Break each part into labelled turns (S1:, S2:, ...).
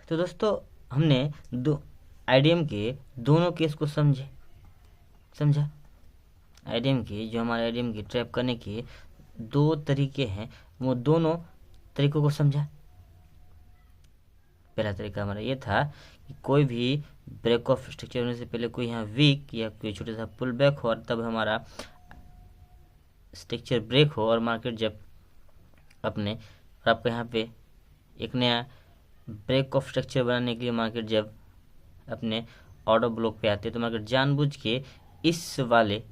S1: तो दोस्तों हमने दो आईडीएम के दोनों केस को समझा। आईडीएम के जो हमारे आईडीएम की ट्रैप करने के दो तरीके हैं, वो दोनों तरीकों को समझा। पहला तरीका हमारा ये था कि कोई भी ब्रेक ऑफ स्ट्रक्चर होने से पहले कोई यहाँ वीक या कोई छोटा सा पुल बैक हो और तब हमारा स्ट्रक्चर ब्रेक हो और मार्केट जब अपने और आपको यहाँ पे एक नया ब्रेक ऑफ स्ट्रक्चर बनाने के लिए मार्केट जब अपने ऑर्डर ब्लॉक पे आते हैं तो मार्केट जानबूझ के इस वाले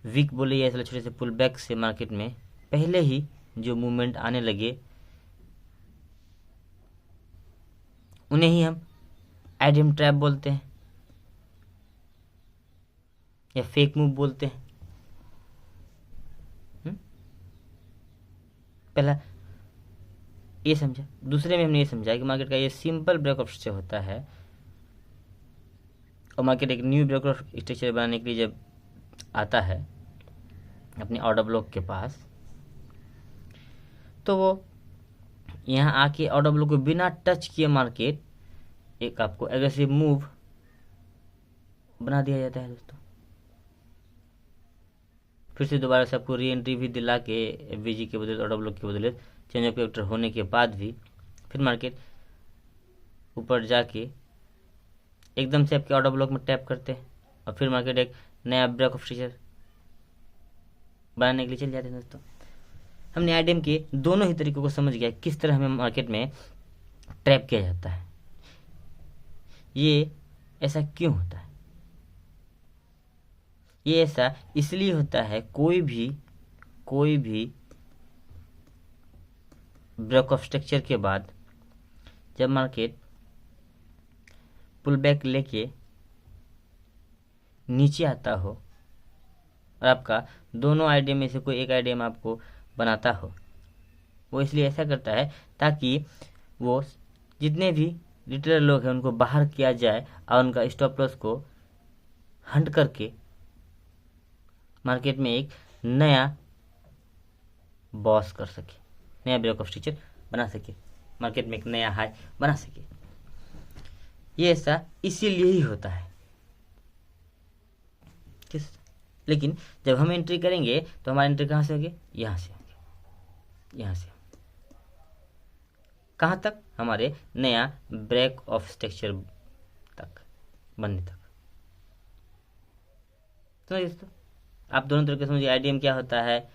S1: वीक बोले या ऐसे छोटे से पुल बैक से मार्केट में पहले ही जो मूवमेंट आने लगे उन्हें ही हम आईडीएम ट्रैप बोलते हैं या फेक मूव बोलते हैं। पहला ये समझा। दूसरे में हमने ये समझा कि मार्केट का ये सिंपल ब्रेक ऑफ स्ट्रक्चर होता है और मार्केट एक न्यू ब्रेक ऑफ स्ट्रक्चर बनाने के लिए जब आता है अपने ऑर्डर ब्लॉक के पास, तो वो यहाँ आके ऑर्डर ब्लॉक को बिना टच किए मार्केट एक आपको एग्रेसिव मूव बना दिया जाता है दोस्तों। फिर से दोबारा से आपको री एंट्री भी दिला के एफवीजी के बदले ऑर्डर ब्लॉक के बदले चेंज ऑफ कैरेक्टर होने के बाद भी फिर मार्केट ऊपर जाके एकदम से आपके ऑर्डर ब्लॉक में टैप करते हैं और फिर मार्केट एक नया ब्रेक ऑफ स्ट्रक्चर बनाने के लिए चल जाते हैं दोस्तों। हमने आईडीएम के दोनों ही तरीकों को समझ गया किस तरह हमें मार्केट में ट्रैप किया जाता है, ये ऐसा क्यों होता है। ये ऐसा इसलिए होता है कोई भी ब्रेक ऑफ स्ट्रक्चर के बाद जब मार्केट पुल बैक लेके नीचे आता हो और आपका दोनों आईडीएम में से कोई एक आईडीएम आपको बनाता हो, वो इसलिए ऐसा करता है ताकि वो जितने भी रिटेलर लोग हैं उनको बाहर किया जाए और उनका स्टॉप लॉस को हंट करके मार्केट में एक नया बॉस कर सके, नया ब्रेक ऑफ स्ट्रक्चर बना सके, मार्केट में एक नया हाई बना सके। ये ऐसा इसीलिए ही होता है। लेकिन जब हम एंट्री करेंगे तो हमारी एंट्री कहाँ से होगी, यहाँ से होगी, यहाँ से कहाँ तक, हमारे नया ब्रेक ऑफ स्ट्रक्चर तक बनने तक। तो दोस्तों आप दोनों तरीके से समझिए आईडीएम क्या होता है,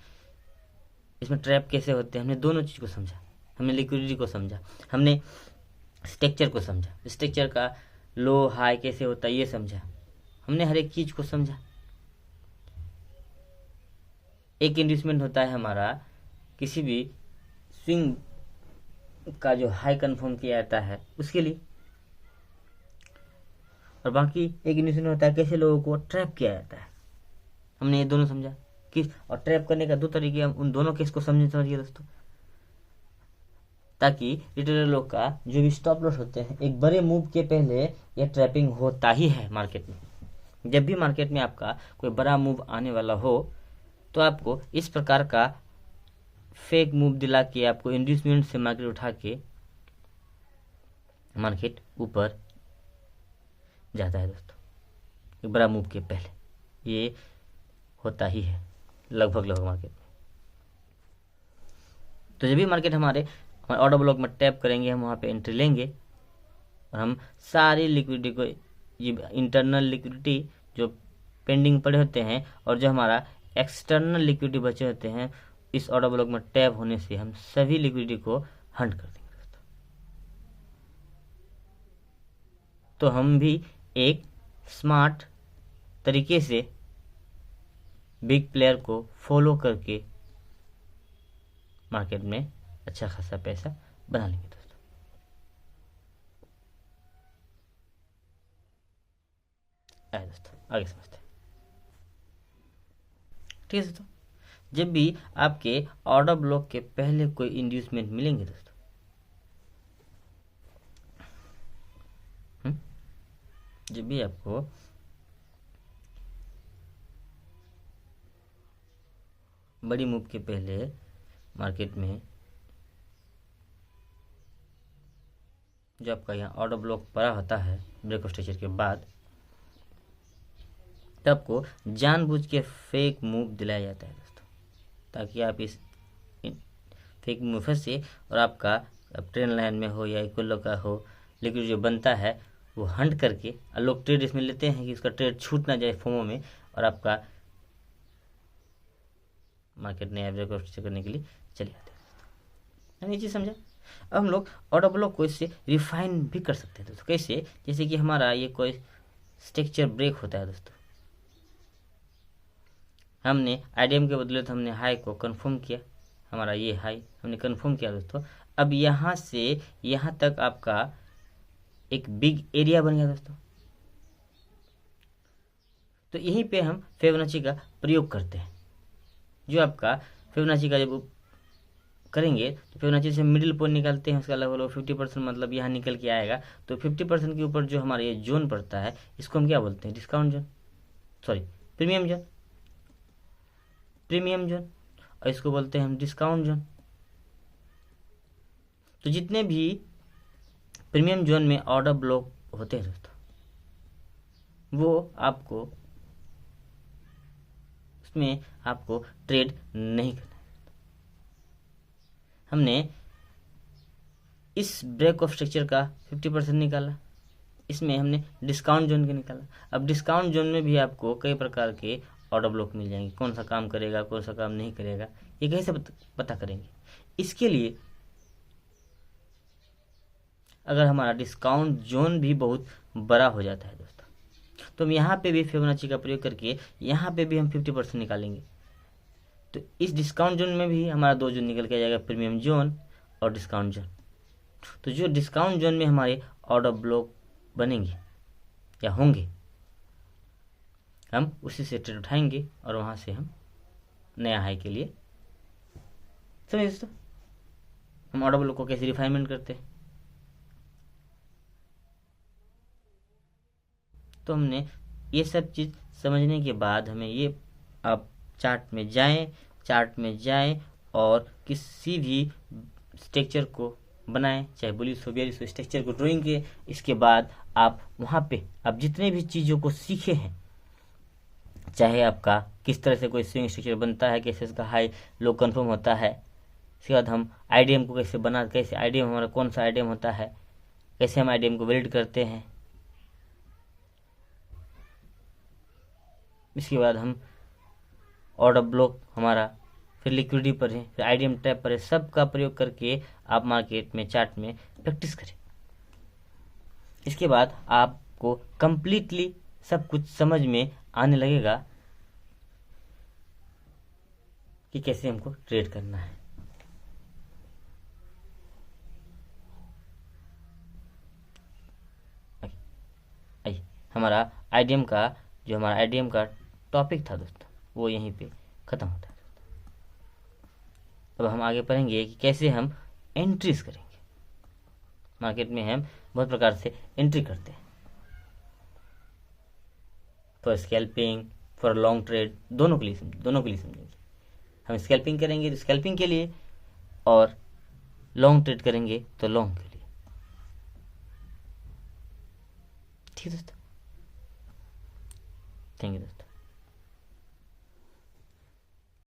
S1: इसमें ट्रैप कैसे होते हैं। हमने दोनों चीज को समझा, हमने लिक्विडिटी को समझा, हमने स्ट्रक्चर को समझा, स्ट्रक्चर का लो हाई कैसे होता है ये समझा, हमने हर एक चीज को समझा। एक इंड्यूसमेंट होता है हमारा किसी भी स्विंग का जो हाई कंफर्म किया जाता है उसके लिए, और बाकी एक इंड्यूसमेंट होता है कैसे लोगों को ट्रैप किया जाता है। हमने ये दोनों समझा किस, और ट्रैप करने का दो तरीके, हम उन दोनों केस को समझिए दोस्तों, ताकि रिटेलर लोग का जो भी स्टॉप लॉस होते हैं एक बड़े मूव के पहले यह ट्रैपिंग होता ही है मार्केट में। जब भी मार्केट में आपका कोई बड़ा मूव आने वाला हो तो आपको इस प्रकार का फेक मूव दिला के आपको इंड्यूसमेंट से मार्केट उठा के मार्केट ऊपर जाता है दोस्तों, एक बड़ा मूव के पहले ये होता ही है लगभग मार्केट में। तो जब भी मार्केट हमारे ऑर्डर ब्लॉक में टैप करेंगे हम वहाँ पे एंट्री लेंगे और हम सारी लिक्विडिटी को, ये इंटरनल लिक्विडिटी जो पेंडिंग पड़े होते हैं और जो हमारा एक्सटर्नल लिक्विडिटी बचे होते हैं, इस ऑर्डर ब्लॉक में टैप होने से हम सभी लिक्विडिटी को हंट कर देंगे दोस्तों। तो हम भी एक स्मार्ट तरीके से बिग प्लेयर को फॉलो करके मार्केट में अच्छा खासा पैसा बना लेंगे दोस्तों। आइए दोस्तों आगे समझते हैं। ठीक है दोस्तों, जब भी आपके ऑर्डर ब्लॉक के पहले कोई इंड्यूसमेंट मिलेंगे दोस्तों, जब भी आपको बड़ी मूव के पहले मार्केट में जो आपका यहाँ ऑर्डर ब्लॉक पड़ा होता है ब्रेक ऑफ स्ट्रक्चर के बाद, तब आपको जानबूझ के फेक मूव दिलाया जाता है दोस्तों, ताकि आप इस फेक मूव फंसे और आपका ट्रेन लाइन में हो या इक्वल का हो, लेकिन जो बनता है वो हंट करके, लोग ट्रेड इसमें लेते हैं कि उसका ट्रेड छूट ना जाए फोमो में, और आपका मार्केट ने एवरेज को करने के लिए चले जाते हैं। ये चीज़ समझा। अब हम लोग ऑर्डर ब्लॉक को इससे रिफाइन भी कर सकते हैं दोस्तों। कैसे? जैसे कि हमारा ये कोई स्ट्रक्चर ब्रेक होता है दोस्तों, हमने आईडीएम के बदले तो हमने हाई को कंफर्म किया, हमारा ये हाई हमने कंफर्म किया दोस्तों। अब यहाँ से यहाँ तक आपका एक बिग एरिया बन गया दोस्तों। तो यहीं पे हम फिबोनाची का प्रयोग करते हैं। जो आपका फिबोनाची का जब करेंगे तो फिबोनाची से मिडिल पॉइंट निकालते हैं, उसका लगभग 50% मतलब यहाँ निकल के आएगा। तो 50% के ऊपर जो हमारा ये जोन पड़ता है, इसको हम क्या बोलते हैं? Discount zone, sorry premium zone, premium zone, और इसको बोलते हैं हम डिस्काउंट जोन। तो जितने भी प्रीमियम जोन में ऑर्डर ब्लॉक होते हैं दोस्तों, वो आपको उसमें आपको ट्रेड नहीं करना है। हमने इस ब्रेक ऑफ स्ट्रक्चर का 50% निकाला, इसमें हमने डिस्काउंट जोन के निकाला। अब डिस्काउंट जोन में भी आपको कई प्रकार के ऑर्डर ब्लॉक मिल जाएंगे, कौन सा काम करेगा कौन सा काम नहीं करेगा, ये कैसे पता करेंगे? इसके लिए अगर हमारा डिस्काउंट जोन भी बहुत बड़ा हो जाता है दोस्तों, तो हम यहाँ पे भी फिबोनाची का प्रयोग करके यहाँ पे भी हम 50% निकालेंगे। तो इस डिस्काउंट जोन में भी हमारा दो जोन निकल के आ जाएगा, प्रीमियम जोन और डिस्काउंट जोन। तो जो डिस्काउंट जोन में हमारे ऑर्डर ब्लॉक बनेंगे या होंगे, हम उसी से ट्रेड उठाएंगे और वहाँ से हम नया हाई के लिए, समझिए दोस्तों हम ऑर्डर ब्लॉक को कैसे रिफाइनमेंट करते हैं। तो हमने ये सब चीज़ समझने के बाद हमें ये, आप चार्ट में जाएं और किसी भी स्ट्रक्चर को बनाएं, चाहे बुलिश हो बेयरिश हो, स्ट्रक्चर को ड्राइंग के। इसके बाद आप वहाँ पे आप जितने भी चीज़ों को सीखे हैं, चाहे आपका किस तरह से कोई स्विंग स्ट्रक्चर बनता है, कैसे उसका हाई लो कन्फर्म होता है, इसके बाद हम आईडीएम को कैसे कैसे आईडीएम हमारा कौन सा आईडीएम होता है, कैसे हम आईडीएम को बिल्ड करते हैं, इसके बाद हम ऑर्डर ब्लॉक हमारा, फिर लिक्विडिटी पर है, फिर आईडीएम टैप पर है, सब का प्रयोग करके आप मार्केट में चार्ट में प्रैक्टिस करें। इसके बाद आपको कंप्लीटली सब कुछ समझ में आने लगेगा कि कैसे हमको ट्रेड करना है। आइए हमारा आईडीएम का, जो हमारा आईडीएम का टॉपिक था दोस्तों, वो यहीं पे ख़त्म होता है। अब हम आगे पढ़ेंगे कि कैसे हम एंट्रीज करेंगे। मार्केट में हम बहुत प्रकार से एंट्री करते हैं, for scalping, for long trade, दोनों के लिए समझेंगे। हम स्कैल्पिंग करेंगे तो स्कैल्पिंग के लिए, और लॉन्ग ट्रेड करेंगे तो लॉन्ग के लिए। ठीक है दोस्तों, थैंक यू दोस्तों।